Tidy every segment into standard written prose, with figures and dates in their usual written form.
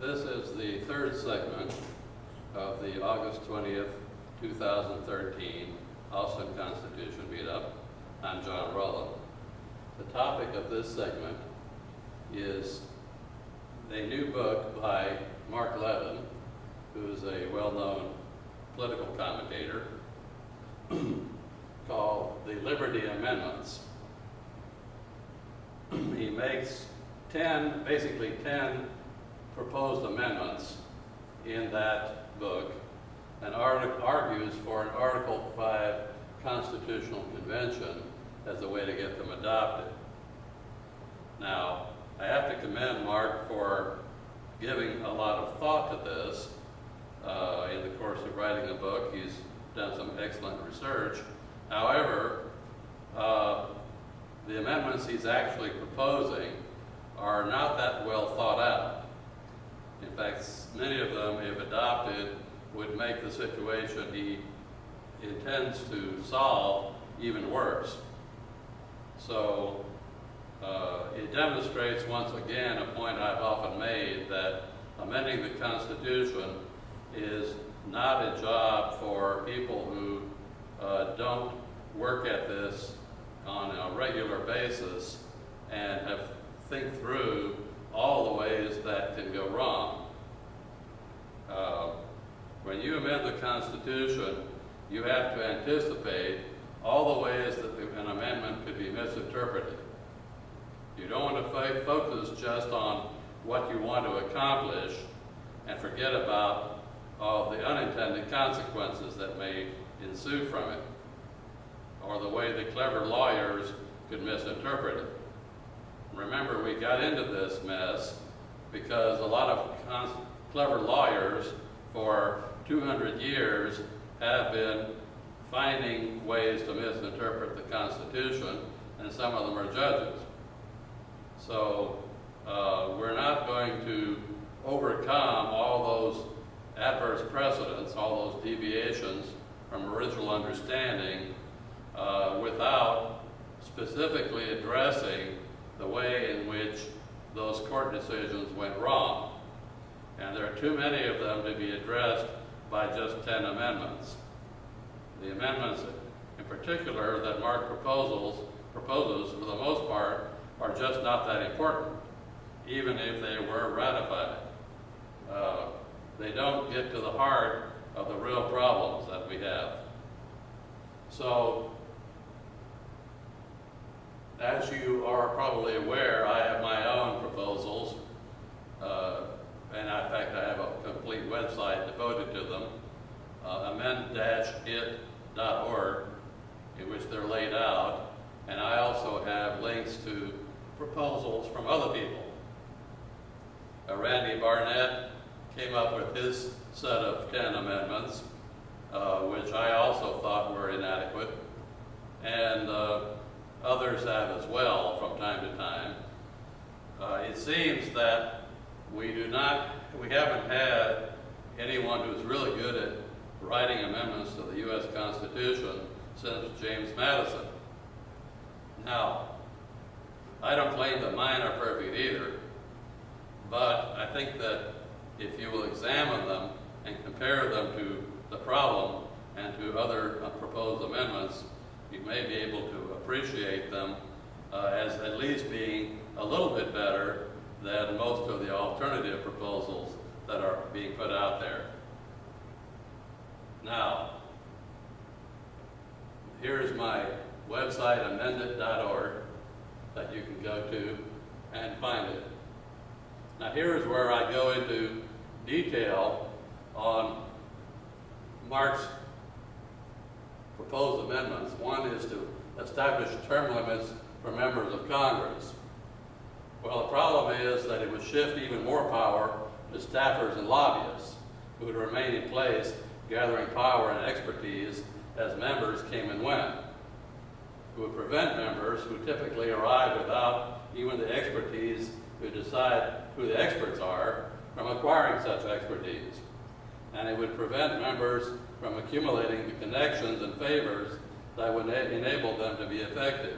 This is the third segment of the August 20th, 2013 Austin Constitution Meetup. I'm Jon Roland. The topic of this segment is a new book by Mark Levin, who is a well-known political commentator, called The Liberty Amendments. He makes basically 10 proposed amendments in that book and argues for an Article 5 constitutional convention as a way to get them adopted. Now, I have to commend Mark for giving a lot of thought to this. In the course of writing the book, he's done some excellent research. However, the amendments he's actually proposing are not that well thought out. In fact, many of them, if adopted, would make the situation he intends to solve even worse. So it demonstrates once again a point I've often made, that amending the Constitution is not a job for people who don't work at this on a regular basis and think through all the ways that can go wrong. When you amend the Constitution, you have to anticipate all the ways that an amendment could be misinterpreted. You don't want to focus just on what you want to accomplish and forget about all the unintended consequences that may ensue from it, or the way the clever lawyers could misinterpret it. Remember, we got into this mess because a lot of clever lawyers for 200 years have been finding ways to misinterpret the Constitution, and some of them are judges. So we're not going to overcome all those adverse precedents, all those deviations from original understanding without specifically addressing the way in which those court decisions went wrong. And there are too many of them to be addressed by just 10 amendments. The amendments in particular that Mark proposes, for the most part, are just not that important, even if they were ratified. They don't get to the heart of the real problems that we have. So, as you are probably aware, I have my own proposals, and in fact I have a complete website devoted to them, amend-it.org, in which they're laid out, and I also have links to proposals from other people. Randy Barnett came up with his set of 10 amendments, which I also thought were inadequate, and others have as well from time to time. It seems that we haven't had anyone who's really good at writing amendments to the U.S. Constitution since James Madison. Now, I don't claim that mine are perfect either, but I think that if you will examine them and compare them to the problem and to other proposed amendments, you may be able to appreciate them as at least being a little bit better than most of the alternative proposals that are being put out there. Now, here's my website, amendit.org, that you can go to and find it. Now, here's where I go into detail on Mark's proposed amendments. One is to establish term limits for members of Congress. Well, the problem is that it would shift even more power to staffers and lobbyists, who would remain in place, gathering power and expertise as members came and went. It would prevent members who typically arrive without even the expertise to decide who the experts are from acquiring such expertise. And it would prevent members from accumulating the connections and favors that would enable them to be effective.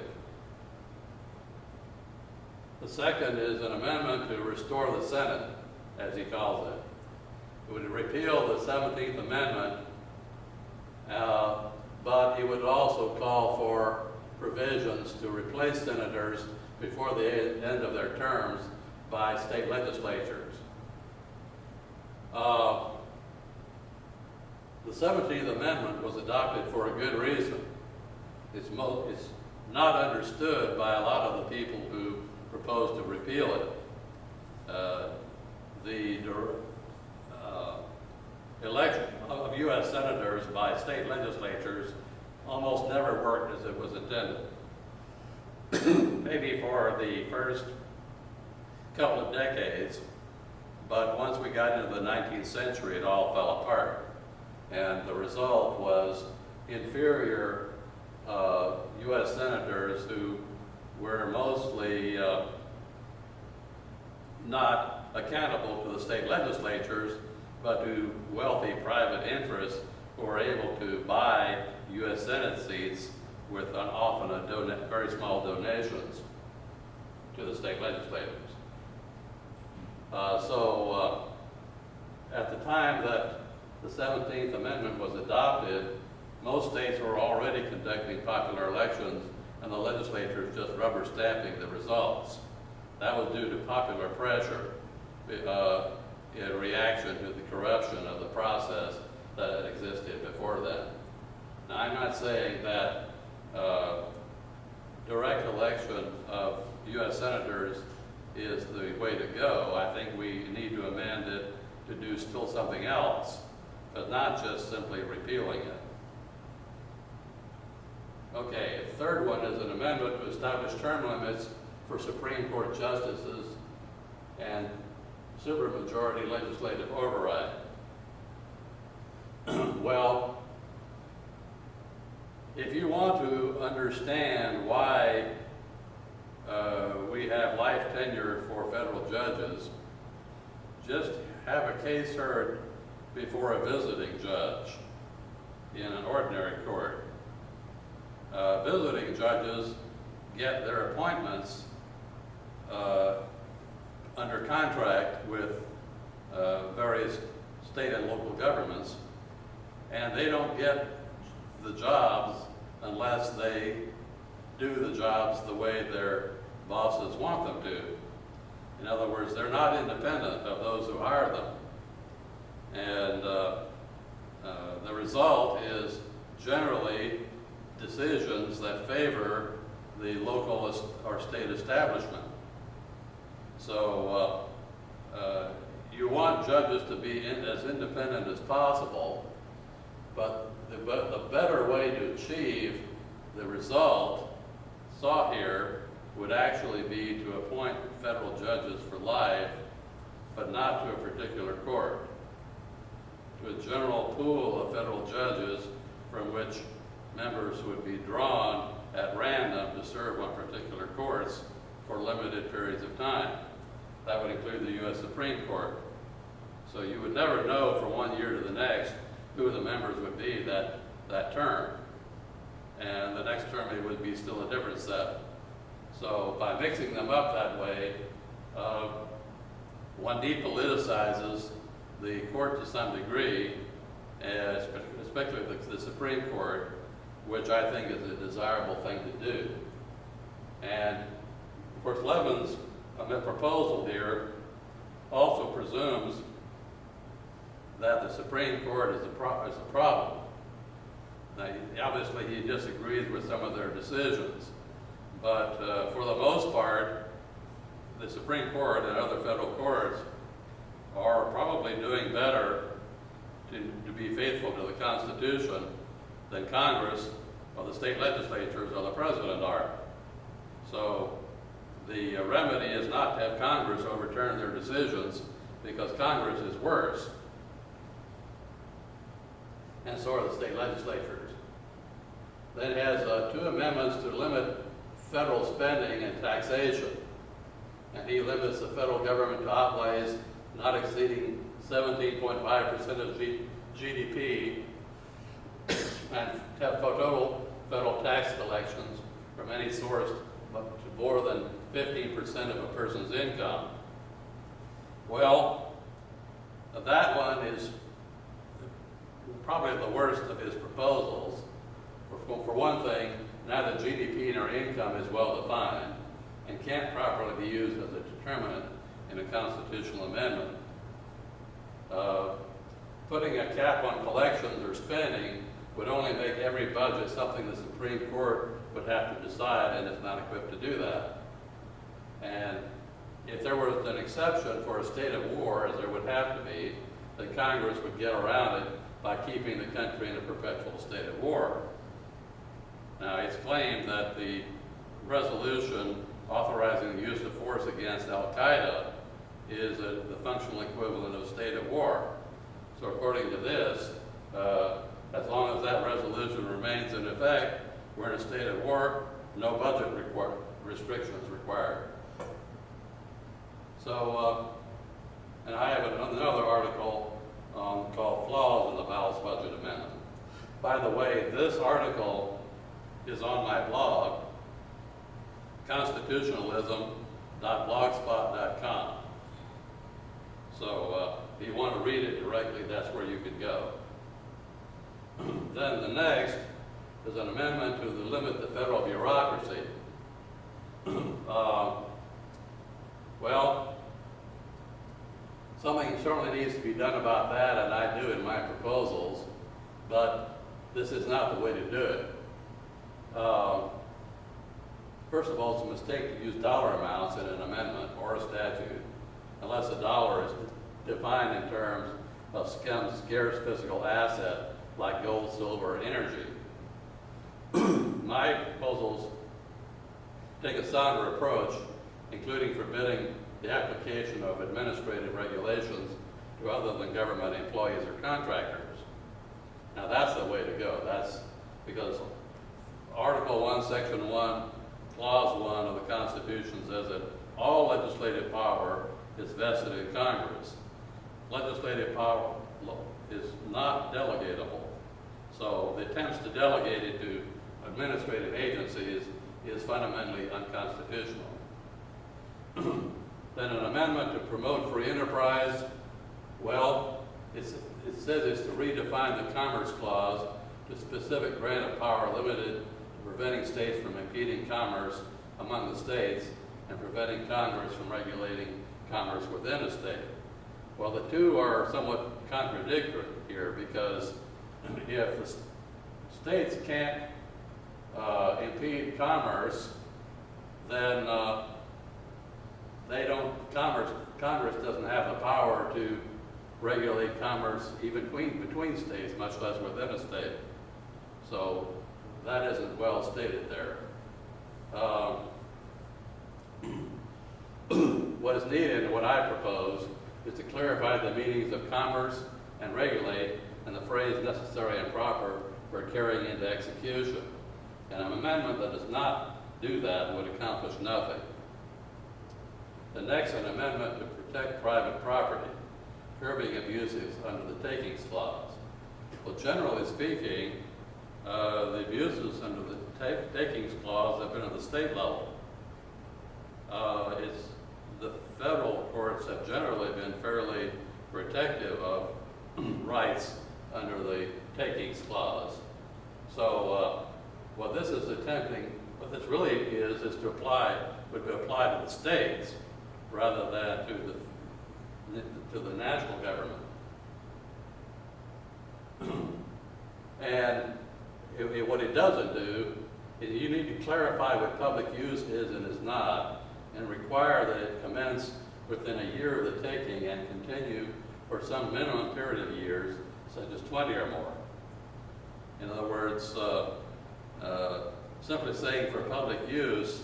The second is an amendment to restore the Senate as he calls it. It would repeal the 17th Amendment, but he would also call for provisions to replace senators before the end of their terms by state legislatures. The 17th Amendment was adopted for a good reason. It's not understood by a lot of the people who propose to repeal it. The election of U.S. senators by state legislatures almost never worked as it was intended. Maybe for the first couple of decades, but once we got into the 19th century, it all fell apart. And the result was inferior U.S. senators who were mostly not accountable to the state legislatures, but to wealthy private interests who were able to buy U.S. Senate seats with often very small donations to the state legislators. At the time that the 17th Amendment was adopted, most states were already conducting popular elections and the legislatures just rubber stamping the results. That was due to popular pressure in reaction to the corruption of the process that had existed before then. Now, I'm not saying that direct election of U.S. senators is the way to go. I think we need to amend it to do still something else, but not just simply repealing it. Okay, the third one is an amendment to establish term limits for Supreme Court justices and supermajority legislative override. Well, if you want to understand why we have life tenure for federal judges, just have a case heard before a visiting judge in an ordinary court. Visiting judges get their appointments under contract with various state and local governments, and they don't get the jobs unless they do the jobs the way their bosses want them to. In other words, they're not independent of those who hire them. And the result is generally decisions that favor the local or state establishment. So you want judges to be as independent as possible, but the better way to achieve the result sought here would actually be to appoint federal judges for life, but not to a particular court, to a general pool of federal judges from which members would be drawn at random to serve on particular courts for limited periods of time. That would include the U.S. Supreme Court. So you would never know from one year to the next who the members would be that term. And the next term it would be still a different set. So by mixing them up that way, one depoliticizes the court to some degree, especially the Supreme Court, which I think is a desirable thing to do. And of course, Levin's proposal here also presumes that the Supreme Court is a problem. Now, obviously, he disagrees with some of their decisions, but for the most part, the Supreme Court and other federal courts are probably doing better to be faithful to the Constitution than Congress or the state legislatures or the President are. So the remedy is not to have Congress overturn their decisions, because Congress is worse, and so are the state legislatures. Then it has two amendments to limit federal spending and taxation. And he limits the federal government to outlays not exceeding 17.5% of GDP and have total federal tax collections from any source up to more than 15% of a person's income. Well, That one is probably the worst of his proposals. For one thing, neither GDP nor income is well defined and can't properly be used as a determinant in a constitutional amendment. Putting a cap on collections or spending would only make every budget something the Supreme Court would have to decide, and it's not equipped to do that. And if there was an exception for a state of war, as there would have to be, then Congress would get around it by keeping the country in a perpetual state of war. Now, it's claimed that the resolution authorizing the use of force against Al-Qaeda is the functional equivalent of state of war. So according to this, as long as that resolution remains in effect, we're in a state of war, no budget restrictions required. So, and I have another article called Flaws in the Bowles Budget Amendment. By the way, this article is on my blog, constitutionalism.blogspot.com. So if you want to read it directly, that's where you could go. Then the next is an amendment to limit the federal bureaucracy. Well, something certainly needs to be done about that, and I do in my proposals, but this is not the way to do it. First of all, it's a mistake to use dollar amounts in an amendment or a statute, unless a dollar is defined in terms of some scarce physical asset like gold, silver, or energy. My proposals take a sounder approach, including forbidding the application of administrative regulations to other than government employees or contractors. Now that's the way to go. That's because Article 1, Section 1, Clause 1 of the Constitution says that all legislative power is vested in Congress. Legislative power is not delegatable. So the attempts to delegate it to administrative agencies is fundamentally unconstitutional. Then an amendment to promote free enterprise, well, it says it's to redefine the Commerce Clause to specific grant of power limited to preventing states from impeding commerce among the states and preventing Congress from regulating commerce within a state. Well, the two are somewhat contradictory here, because if the states can't impede commerce, then Congress doesn't have the power to regulate commerce even between states, much less within a state. So that isn't well stated there. What is needed and what I propose is to clarify the meanings of commerce and regulate, and the phrase necessary and proper for carrying into execution. And an amendment that does not do that would accomplish nothing. The next, an amendment to protect private property, curbing abuses under the Takings Clause. Well, generally speaking, the abuses under the Takings Clause have been at the state level. The federal courts have generally been fairly protective of rights under the Takings Clause. So what this is attempting, what this really is to apply, would be applied to the states rather than to the national government. And what it doesn't do is you need to clarify what public use is and is not, and require that it commence within a year of the taking and continue for some minimum period of years, such as 20 or more. In other words, simply saying for public use,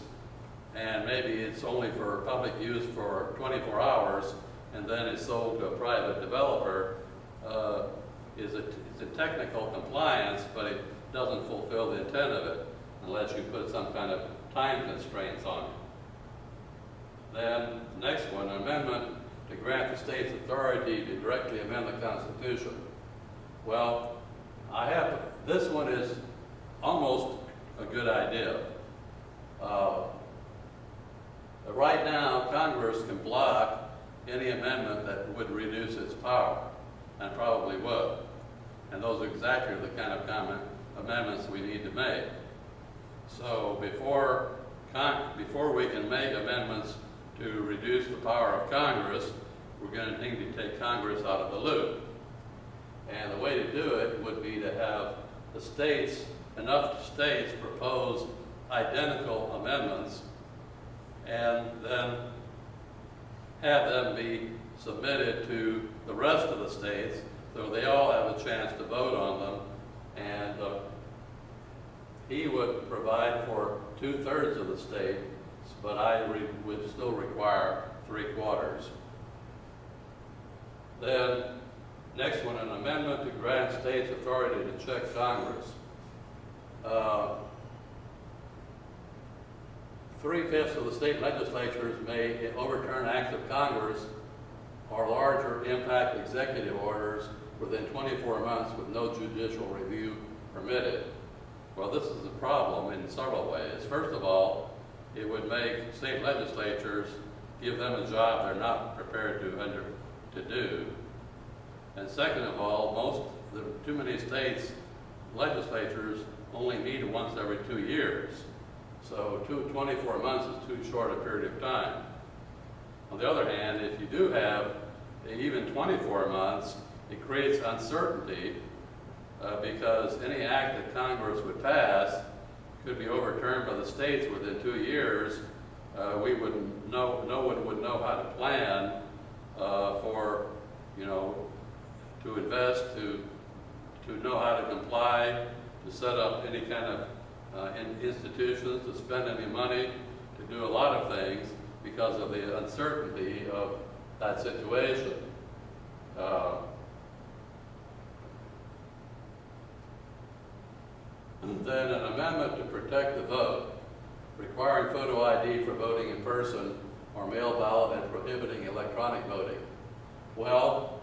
and maybe it's only for public use for 24 hours, and then it's sold to a private developer, it's a technical compliance, but it doesn't fulfill the intent of it unless you put some kind of time constraints on it. Then, next one, an amendment to grant the state's authority to directly amend the Constitution. Well, this one is almost a good idea. Right now, Congress can block any amendment that would reduce its power, and probably would. And those are exactly the kind of amendments we need to make. So before we can make amendments to reduce the power of Congress, we're going to need to take Congress out of the loop. And the way to do it would be to have the states, enough states propose identical amendments, and then have them be submitted to the rest of the states so they all have a chance to vote on them. And he would provide for 2/3 of the state, but I would still require 3/4. Then, next one, an amendment to grant states authority to check Congress. 3/5 of the state legislatures may overturn acts of Congress or larger impact executive orders within 24 months with no judicial review permitted. Well, this is a problem in several ways. First of all, it would make state legislatures, give them a job they're not prepared to do. And second of all, too many states legislatures only meet once every 2 years. So 24 months is too short a period of time. On the other hand, if you do have even 24 months, it creates uncertainty because any act that Congress would pass could be overturned by the states within 2 years. No one would know how to plan for, to invest, to know how to comply, to set up any kind of institutions, to spend any money, to do a lot of things because of the uncertainty of that situation. Then an amendment to protect the vote, requiring photo ID for voting in person or mail ballot and prohibiting electronic voting. Well,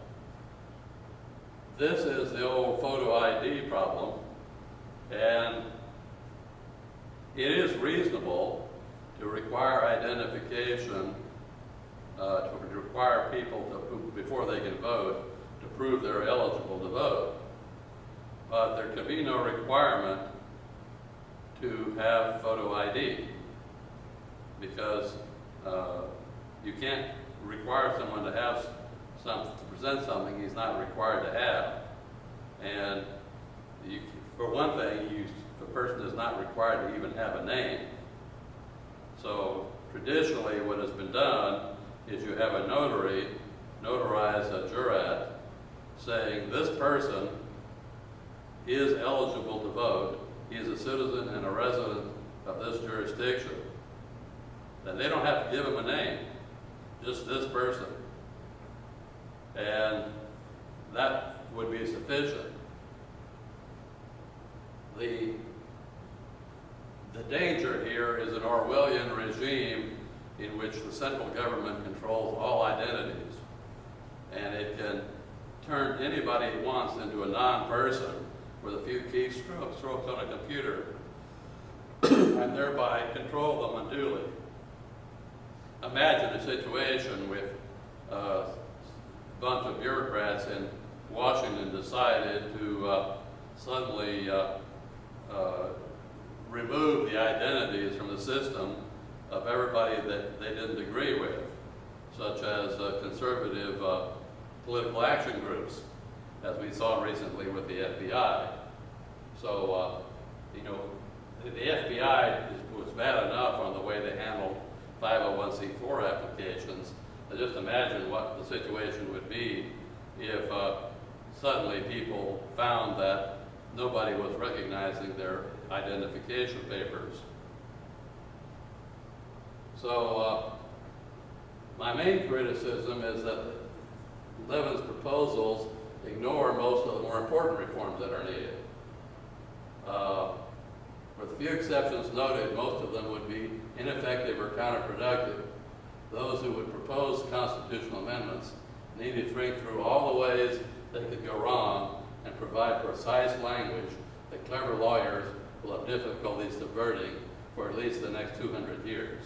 this is the old photo ID problem, and it is reasonable to require identification, to require people before they can vote, to prove they're eligible to vote. But there can be no requirement to have photo ID because you can't require someone to have to present something he's not required to have. And for one thing, the person is not required to even have a name. So traditionally what has been done is you have a notary notarize a jurat saying this person is eligible to vote, he is a citizen and a resident of this jurisdiction. Then they don't have to give him a name, just this person. And that would be sufficient. The danger here is an Orwellian regime in which the central government controls all identities. And it can turn anybody it wants into a non-person with a few keystrokes on a computer and thereby control them unduly. Imagine a situation with a bunch of bureaucrats in Washington decided to suddenly remove the identities from the system of everybody that they didn't agree with, such as conservative political action groups, as we saw recently with the FBI. So, the FBI was bad enough on the way they handled 501c4 applications. Just imagine what the situation would be if suddenly people found that nobody was recognizing their identification papers. So my main criticism is that Levin's proposals ignore most of the more important reforms that are needed. With few exceptions noted, most of them would be ineffective or counterproductive. Those who would propose constitutional amendments need to think through all the ways they could go wrong and provide precise language that clever lawyers will have difficulty subverting for at least the next 200 years.